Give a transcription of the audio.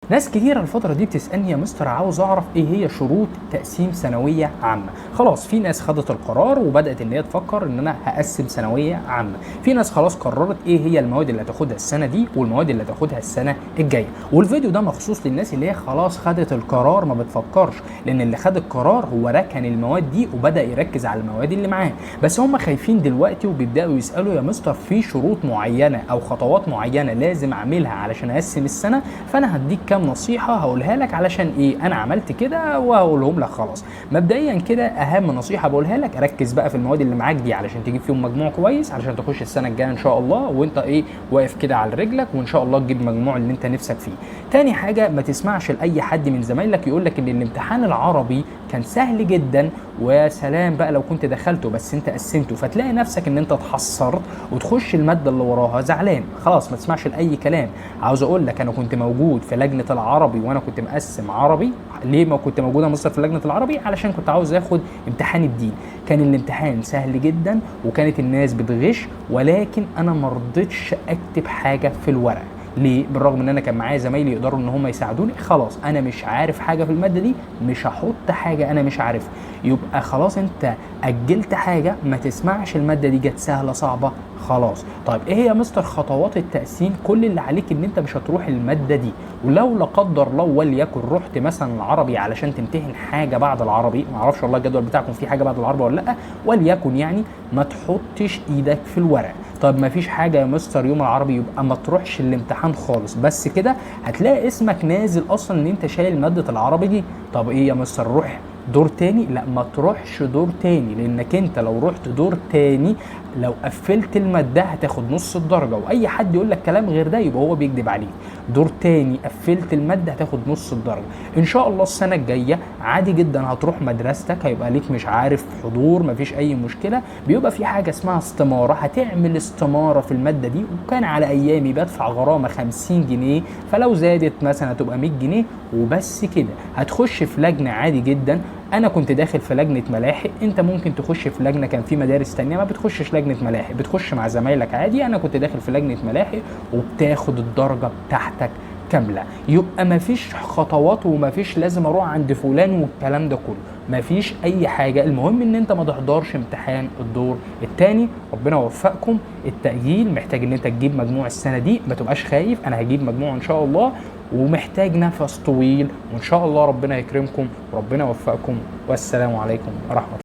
ناس كتير الفترة دي بتسألني يا مستر عاوز أعرف إيه هي شروط تقسيم ثانوية عامة. خلاص في ناس خدت القرار وبدأت إن هي تفكر إن أنا هقسم ثانوية عامة، في ناس خلاص قررت إيه هي المواد اللي هتاخدها السنة دي والمواد اللي هتاخدها السنة الجاية. والفيديو ده مخصوص للناس اللي هي خلاص خدت القرار ما بتفكرش، لأن اللي خد القرار هو ركن المواد دي وبدأ يركز على المواد اللي معاه، بس هم خايفين دلوقتي وبيبدأوا يسألوا يا مستر في شروط معينة أو خطوات معينة لازم أعملها علشان أقسم السنة، فأنا هديك كام نصيحة هقولها لك علشان ايه انا عملت كده وهقولهم لك. خلاص مبدئيا كده اهم نصيحة بقولها لك، ركز بقى في المواد اللي معاك دي علشان تجيب فيهم مجموع كويس علشان تخش السنة الجاية ان شاء الله وانت ايه واقف كده على رجلك، وان شاء الله تجيب المجموع اللي انت نفسك فيه. تاني حاجة ما تسمعش لاي حد من زمايلك يقول لك ان الامتحان العربي كان سهل جدا وسلام بقى لو كنت دخلته بس انت قسمته، فتلاقي نفسك ان انت اتحسرت وتخش المادة اللي وراها زعلان. خلاص ما تسمعش لاي كلام. عاوز اقول لك انا كنت موجود في لجنة العربي وانا كنت مقسم عربي. ليه ما كنت موجود يا مستر في لجنة العربي؟ علشان كنت عاوز اخد امتحان الدين. كان الامتحان سهل جدا وكانت الناس بتغش، ولكن انا ما رضيتش اكتب حاجة في الورق. ليه؟ بالرغم ان انا كان معايا زمايلي يقدروا ان هم يساعدوني. خلاص انا مش عارف حاجه في الماده دي، مش هحط حاجه انا مش عارفها. يبقى خلاص انت اجلت حاجه، ما تسمعش الماده دي جت سهله صعبه خلاص. طيب ايه هي يا مستر خطوات التقسيم؟ كل اللي عليك ان انت مش هتروح الماده دي، ولو لا قدر الله وليكن رحت مثلا العربي علشان تمتحن حاجه بعد العربي، ما اعرفش والله الجدول بتاعكم فيه حاجه بعد العربي ولا لا، وليكن يعني ما تحطش ايدك في الورق. طب ما فيش حاجه يا مستر يوم العربي، يبقى ما تروحش الامتحان خالص. بس كده هتلاقي اسمك نازل اصلا ان انت شايل ماده العربي دي. طب ايه يا مستر روح دور تاني؟ لا ما تروحش دور تاني، لانك انت لو رحت دور تاني لو قفلت الماده هتاخد نص الدرجه، واي حد يقول لك كلام غير ده يبقى هو بيكذب عليك. دور تاني قفلت الماده هتاخد نص الدرجه. ان شاء الله السنه الجايه عادي جدا هتروح مدرستك، هيبقى ليك مش عارف حضور، مفيش اي مشكله. بيبقى في حاجه اسمها استماره، هتعمل استماره في الماده دي، وكان على ايامي بدفع غرامه 50 جنيه، فلو زادت مثلا هتبقى 100 جنيه وبس كده. هتخش في لجنه عادي جدا. انا كنت داخل في لجنه ملاحق، انت ممكن تخش في لجنه كان في مدارس تانية ما بتخشش لجنه ملاحق، بتخش مع زمايلك عادي. انا كنت داخل في لجنه ملاحق وبتاخد الدرجه بتاعتك كامله. يبقى مفيش خطوات ومفيش لازم اروح عند فلان والكلام ده كله، مفيش اي حاجه. المهم ان انت ما تحضرش امتحان الدور الثاني. ربنا يوفقكم. التأجيل محتاج ان انت تجيب مجموع السنه دي، ما تبقاش خايف، انا هجيب مجموع ان شاء الله، ومحتاج نفس طويل، وان شاء الله ربنا يكرمكم وربنا يوفقكم. والسلام عليكم ورحمه الله.